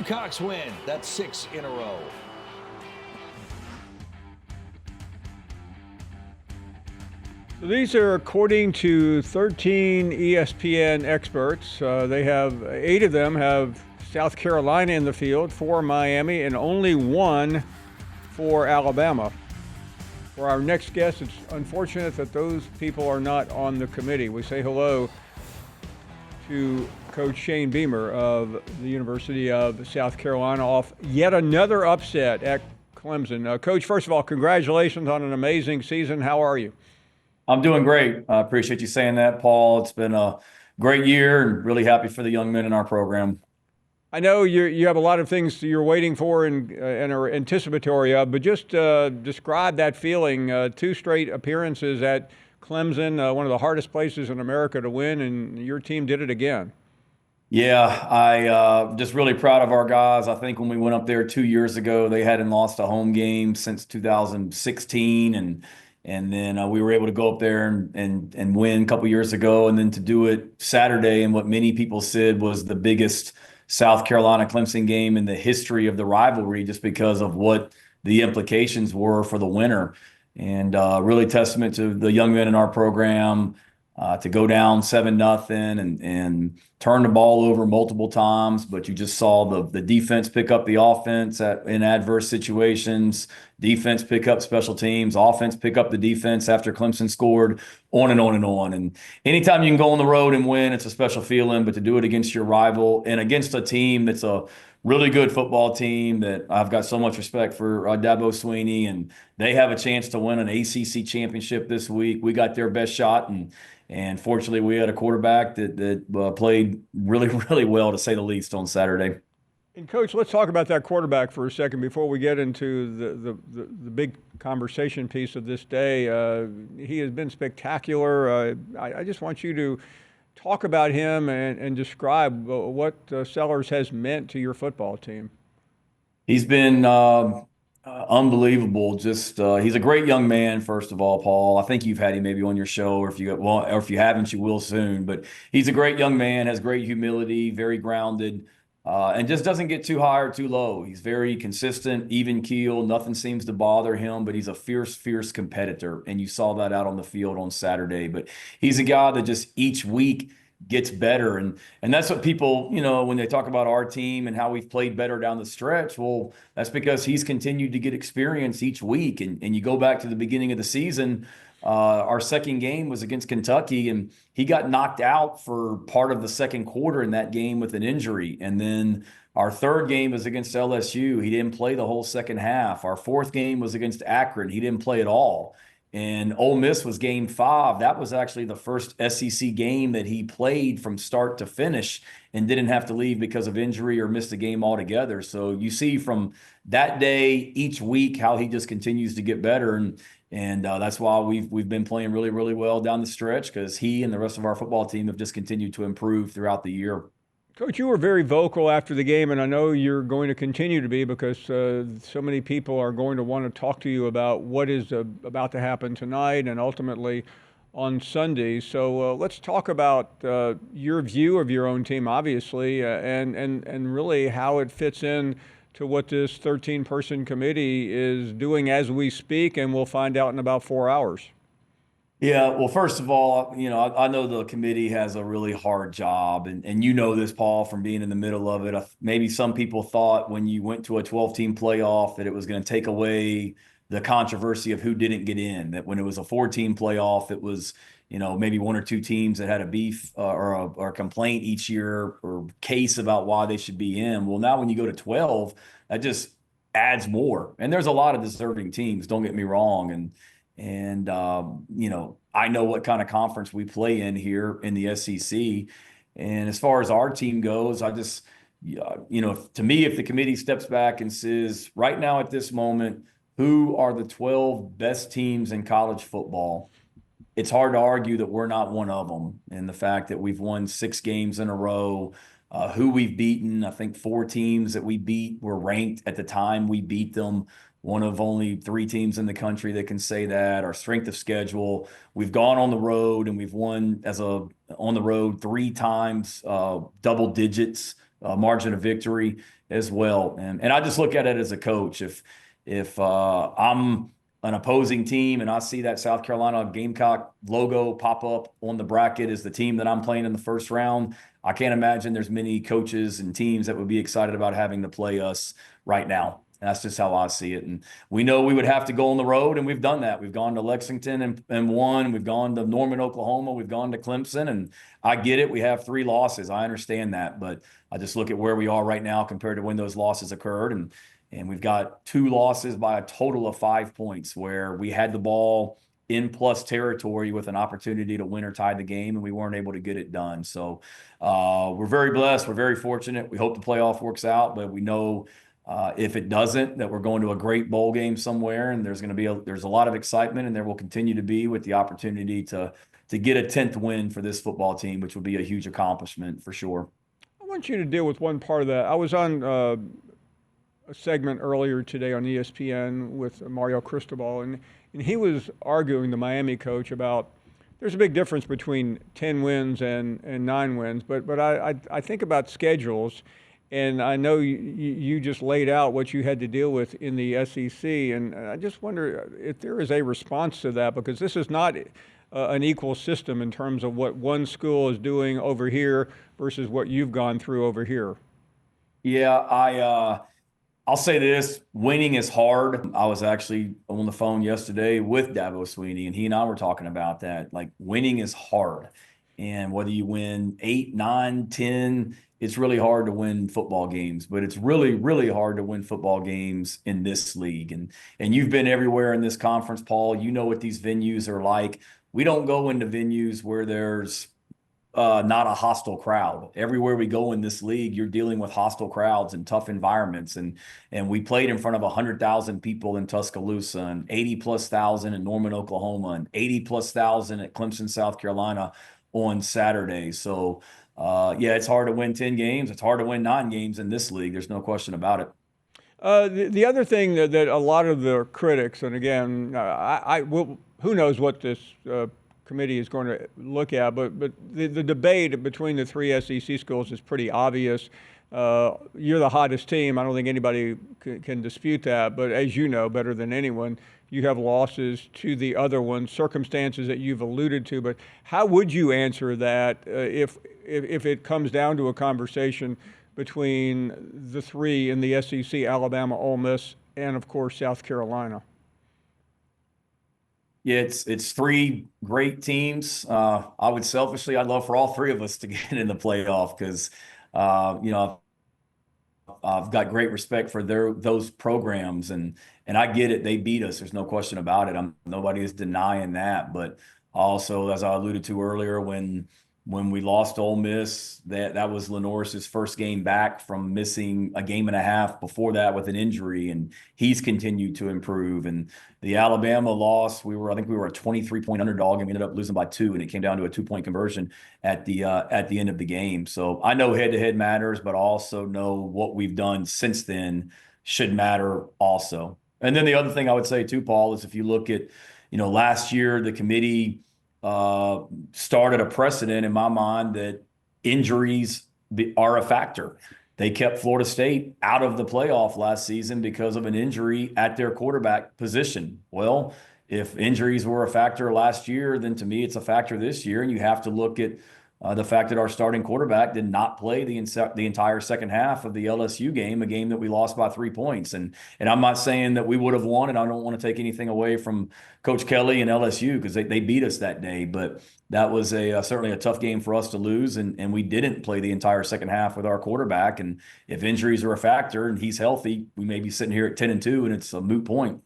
Gamecocks win. That's 6 in a row. So these are according to 13 ESPN experts. They have 8 of them have South Carolina in the field, 4 Miami, and only 1 for Alabama. For our next guest, it's unfortunate that those people are not on the committee. We say hello to Coach Shane Beamer of the University of South Carolina off yet another upset at Clemson. Coach, first of all, congratulations on an amazing season. How are you? I'm doing great. I appreciate you saying that, Paul. It's been a great year and really happy for the young men in our program. I know you have a lot of things you're waiting for and are anticipatory of, but just describe that feeling. 2 straight appearances at Clemson, one of the hardest places in America to win, and your team did it again. Yeah, I just really proud of our guys. I think when we went up there 2 years ago, they hadn't lost a home game since 2016, and then we were able to go up there and win a couple years ago, and then to do it Saturday in what many people said was the biggest South Carolina Clemson game in the history of the rivalry, just because of what the implications were for the winner. And really testament to the young men in our program to go down 7-0 and turn the ball over multiple times. But you just saw the defense pick up the offense in adverse situations, defense pick up special teams, offense pick up the defense after Clemson scored, on and on and on. And anytime you can go on the road and win, it's a special feeling. But to do it against your rival and against a team that's a really good football team that I've got so much respect for, Dabo Swinney, and they have a chance to win an ACC championship this week. We got their best shot, and fortunately we had a quarterback that played really, really well, to say the least, on Saturday. And Coach, let's talk about that quarterback for a second before we get into the big conversation piece of this day. He has been spectacular. I just want you to talk about him and describe what Sellers has meant to your football team. He's been unbelievable. Just he's a great young man, first of all, Paul. I think you've had him maybe on your show, or if you haven't, you will soon. But he's a great young man, has great humility, very grounded, and just doesn't get too high or too low. He's very consistent, even keel. Nothing seems to bother him, but he's a fierce competitor, and you saw that out on the field on Saturday. But he's a guy that just each week gets better, and that's what people, when they talk about our team and how we've played better down the stretch, well, that's because he's continued to get experience each week. And you go back to the beginning of the season, our second game was against Kentucky, and he got knocked out for part of the second quarter in that game with an injury. And then our third game was against LSU. He didn't play the whole second half. Our fourth game was against Akron. He didn't play at all. And Ole Miss was game 5. That was actually the first SEC game that he played from start to finish and didn't have to leave because of injury or miss the game altogether. So you see from that day each week how he just continues to get better. And that's why we've been playing really, really well down the stretch, because he and the rest of our football team have just continued to improve throughout the year. Coach, you were very vocal after the game, and I know you're going to continue to be, because so many people are going to want to talk to you about what is about to happen tonight and ultimately on Sunday. So let's talk about your view of your own team, obviously, and really how it fits in to what this 13-person committee is doing as we speak, and we'll find out in about 4 hours. Yeah, well, first of all, I know the committee has a really hard job, and you know this, Paul, from being in the middle of it. Maybe some people thought when you went to a 12-team playoff that it was going to take away the controversy of who didn't get in, that when it was a 4-team playoff, it was, maybe 1 or 2 teams that had a beef or a complaint each year or case about why they should be in. Well, now when you go to 12, that just adds more. And there's a lot of deserving teams, don't get me wrong. And I know what kind of conference we play in here in the SEC. And as far as our team goes, I just, to me, if the committee steps back and says, right now at this moment, who are the 12 best teams in college football, it's hard to argue that we're not one of them. And the fact that we've won 6 games in a row, who we've beaten, I think 4 teams that we beat were ranked at the time we beat them. One of only 3 teams in the country that can say that. Our strength of schedule, we've gone on the road and we've won on the road 3 times, double digits margin of victory. as well. And I just look at it as a coach. If I'm an opposing team and I see that South Carolina Gamecock logo pop up on the bracket as the team that I'm playing in the first round, I can't imagine there's many coaches and teams that would be excited about having to play us right now. That's just how I see it. And we know we would have to go on the road, and we've done that. We've gone to Lexington and won. We've gone to Norman, Oklahoma. We've gone to Clemson. And I get it. We have 3 losses. I understand that. But I just look at where we are right now compared to when those losses occurred. And we've got 2 losses by a total of 5 points where we had the ball in plus territory with an opportunity to win or tie the game, and we weren't able to get it done. So we're very blessed. We're very fortunate. We hope the playoff works out, but we know if it doesn't, that we're going to a great bowl game somewhere, and there's going to be there's a lot of excitement, and there will continue to be with the opportunity to get a 10th win for this football team, which will be a huge accomplishment for sure. I want you to deal with one part of that. I was on a segment earlier today on ESPN with Mario Cristobal, and he was arguing, the Miami coach, about there's a big difference between 10 wins and 9 wins, but I think about schedules. And I know you just laid out what you had to deal with in the SEC, and I just wonder if there is a response to that, because this is not an equal system in terms of what one school is doing over here versus what you've gone through over here. Yeah, I'll say this: winning is hard. I was actually on the phone yesterday with Dabo Swinney, and he and I were talking about that. Like, winning is hard, and whether you win 8, 9, 10. It's really hard to win football games, but it's really, really hard to win football games in this league. And you've been everywhere in this conference, Paul. You know what these venues are like. We don't go into venues where there's not a hostile crowd. Everywhere we go in this league, you're dealing with hostile crowds and tough environments. And we played in front of 100,000 people in Tuscaloosa, and 80+ thousand in Norman, Oklahoma, and 80+ thousand at Clemson, South Carolina on Saturday. So yeah, it's hard to win 10 games. It's hard to win 9 games in this league. There's no question about it. The other thing that a lot of the critics, and again, who knows what this committee is going to look at, but the debate between the 3 SEC schools is pretty obvious. You're the hottest team. I don't think anybody can dispute that. But as you know better than anyone, you have losses to the other ones, circumstances that you've alluded to. But how would you answer that if it comes down to a conversation between the 3 in the SEC, Alabama, Ole Miss, and of course South Carolina? Yeah, it's 3 great teams. I'd love for all 3 of us to get in the playoff, because I've got great respect for those programs, and I get it. They beat us. There's no question about it. Nobody is denying that. But also, as I alluded to earlier, when we lost Ole Miss, that was LaNorris's first game back from missing a game and a half before that with an injury, and he's continued to improve. And the Alabama loss, I think we were a 23-point underdog, and we ended up losing by 2, and it came down to a 2-point conversion at the end of the game. So I know head-to-head matters, but I also know what we've done since then should matter also. And then the other thing I would say too, Paul, is if you look at, last year the committee started a precedent in my mind that injuries are a factor. They kept Florida State out of the playoff last season because of an injury at their quarterback position. Well, if injuries were a factor last year, then to me it's a factor this year. And you have to look at the fact that our starting quarterback did not play the entire second half of the LSU game, a game that we lost by 3 points. And I'm not saying that we would have won, and I don't want to take anything away from Coach Kelly and LSU, because they beat us that day. But that was certainly a tough game for us to lose, and we didn't play the entire second half with our quarterback. And if injuries are a factor and he's healthy, we may be sitting here at 10-2, and it's a moot point.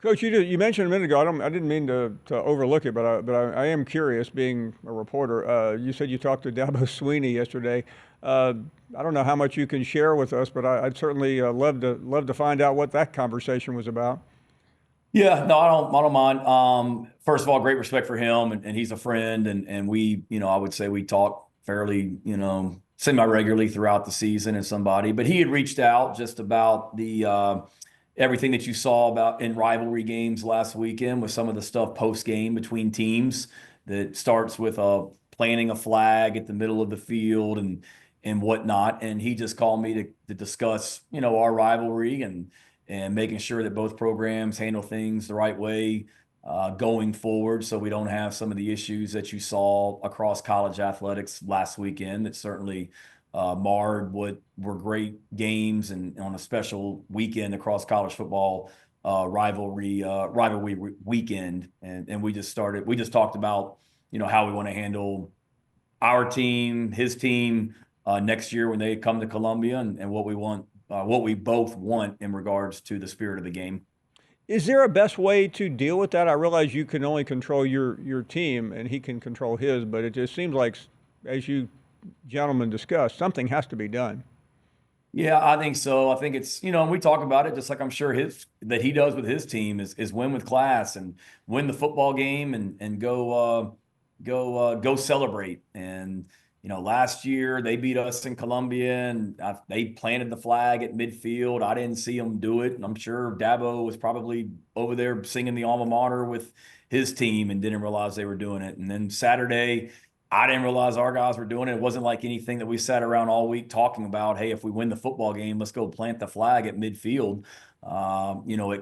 Coach, you mentioned a minute ago, I didn't mean to overlook it, but I am curious, being a reporter. You said you talked to Dabo Swinney yesterday. I don't know how much you can share with us, but I'd certainly love to find out what that conversation was about. Yeah, no, I don't mind. First of all, great respect for him, and he's a friend, and we, I would say we talk fairly, semi-regularly throughout the season and somebody. But he had reached out just about the everything that you saw about in rivalry games last weekend, with some of the stuff post-game between teams that starts with planting a flag at the middle of the field, and whatnot. And he just called me to discuss, our rivalry and making sure that both programs handle things the right way going forward, so we don't have some of the issues that you saw across college athletics last weekend that certainly marred what were great games and on a special weekend across college football rivalry weekend. And we just talked about, how we want to handle our team, his team next year when they come to Columbia, and what we both want in regards to the spirit of the game. Is there a best way to deal with that? I realize you can only control your team and he can control his, but it just seems like, as you gentlemen discussed, something has to be done. Yeah, I think so. I think it's, and we talk about it just like I'm sure that he does with his team is win with class and win the football game and go celebrate. And, last year they beat us in Columbia and they planted the flag at midfield. I didn't see them do it. And I'm sure Dabo was probably over there singing the alma mater with his team and didn't realize they were doing it. And then Saturday, I didn't realize our guys were doing it. It wasn't like anything that we sat around all week talking about, hey, if we win the football game, let's go plant the flag at midfield. At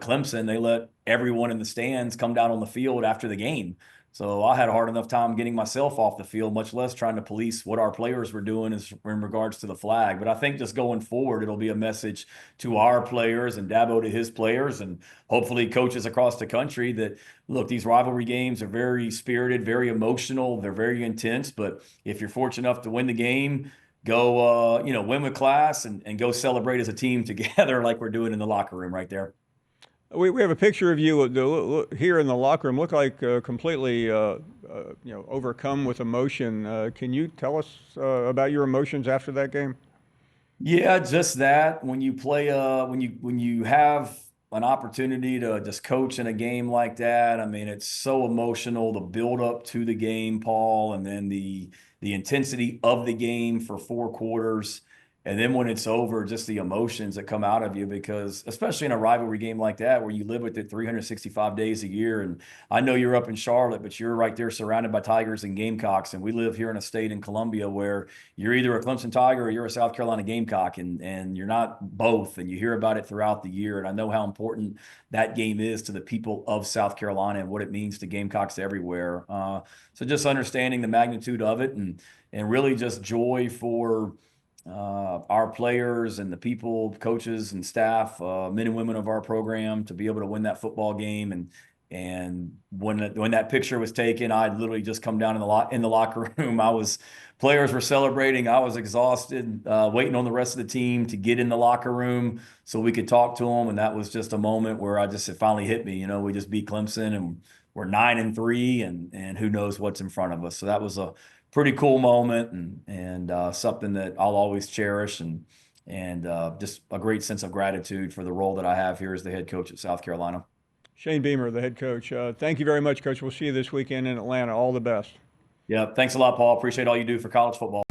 Clemson, they let everyone in the stands come down on the field after the game. So I had a hard enough time getting myself off the field, much less trying to police what our players were doing in regards to the flag. But I think just going forward, it'll be a message to our players and Dabo to his players and hopefully coaches across the country that, look, these rivalry games are very spirited, very emotional. They're very intense. But if you're fortunate enough to win the game, go, win with class and go celebrate as a team together like we're doing in the locker room right there. We have a picture of you here in the locker room. Look like completely, overcome with emotion. Can you tell us about your emotions after that game? Yeah, just that. When you play, when you have an opportunity to just coach in a game like that, I mean, it's so emotional. The build up to the game, Paul, and then the intensity of the game for 4 quarters. And then when it's over, just the emotions that come out of you, because especially in a rivalry game like that, where you live with it 365 days a year. And I know you're up in Charlotte, but you're right there surrounded by Tigers and Gamecocks. And we live here in a state in Columbia where you're either a Clemson Tiger or you're a South Carolina Gamecock, and you're not both. And you hear about it throughout the year. And I know how important that game is to the people of South Carolina and what it means to Gamecocks everywhere. So just understanding the magnitude of it and really just joy for our players and the people, coaches and staff, men and women of our program, to be able to win that football game. And when that picture was taken, I'd literally just come down in the locker room. Players were celebrating. I was exhausted, waiting on the rest of the team to get in the locker room so we could talk to them. And that was just a moment where it finally hit me. We just beat Clemson and we're 9-3, and who knows what's in front of us. So that was a pretty cool moment and something that I'll always cherish and just a great sense of gratitude for the role that I have here as the head coach at South Carolina. Shane Beamer, the head coach. Thank you very much, Coach. We'll see you this weekend in Atlanta. All the best. Yeah, thanks a lot, Paul. Appreciate all you do for college football.